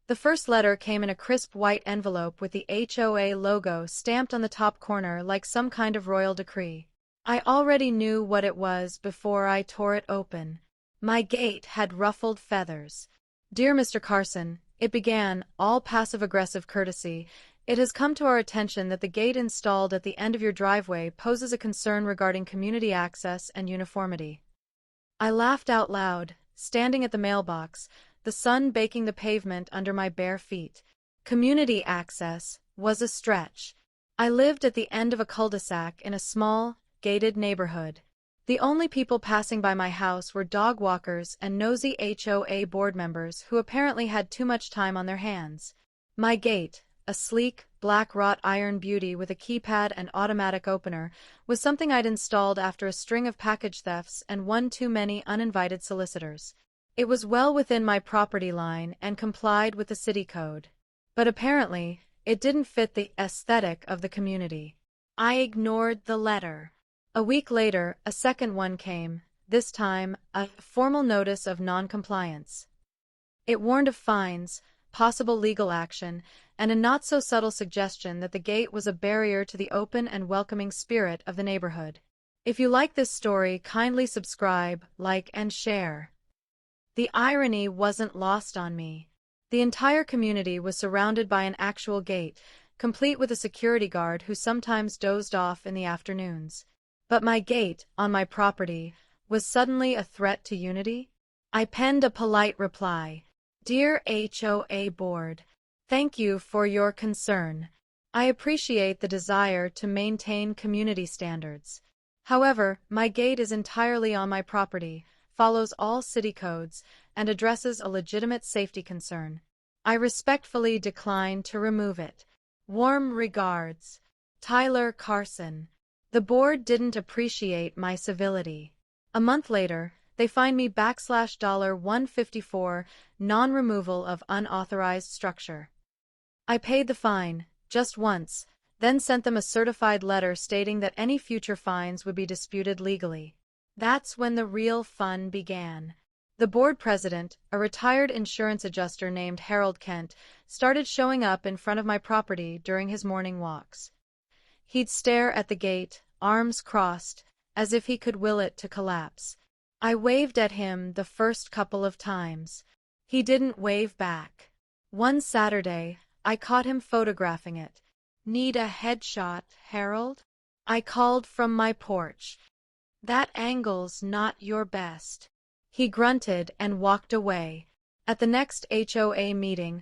The first letter came in a crisp white envelope with the HOA logo stamped on the top corner like some kind of royal decree. I already knew what it was before I tore it open. My gate had ruffled feathers. Dear Mr. Carson, it began, all passive-aggressive courtesy. It has come to our attention that the gate installed at the end of your driveway poses a concern regarding community access and uniformity. I laughed out loud, standing at the mailbox, the sun baking the pavement under my bare feet. Community access was a stretch. I lived at the end of a cul-de-sac in a small, gated neighborhood. The only people passing by my house were dog walkers and nosy HOA board members who apparently had too much time on their hands. My gate, a sleek, black wrought iron beauty with a keypad and automatic opener, was something I'd installed after a string of package thefts and one too many uninvited solicitors. It was well within my property line and complied with the city code. But apparently, it didn't fit the aesthetic of the community. I ignored the letter. A week later, a second one came, this time, a formal notice of non-compliance. It warned of fines, possible legal action, and a not-so-subtle suggestion that the gate was a barrier to the open and welcoming spirit of the neighborhood. If you like this story, kindly subscribe, like, and share. The irony wasn't lost on me. The entire community was surrounded by an actual gate, complete with a security guard who sometimes dozed off in the afternoons. But my gate, on my property, was suddenly a threat to unity? I penned a polite reply. Dear HOA Board, thank you for your concern. I appreciate the desire to maintain community standards. However, my gate is entirely on my property, follows all city codes, and addresses a legitimate safety concern. I respectfully decline to remove it. Warm regards, Tyler Carson. The board didn't appreciate my civility. A month later, they fined me $154 non-removal of unauthorized structure. I paid the fine, just once, then sent them a certified letter stating that any future fines would be disputed legally. That's when the real fun began. The board president, a retired insurance adjuster named Harold Kent, started showing up in front of my property during his morning walks. He'd stare at the gate, arms crossed, as if he could will it to collapse. I waved at him the first couple of times. He didn't wave back. One Saturday, I caught him photographing it. Need a headshot, Harold? I called from my porch. That angle's not your best. He grunted and walked away. At the next HOA meeting,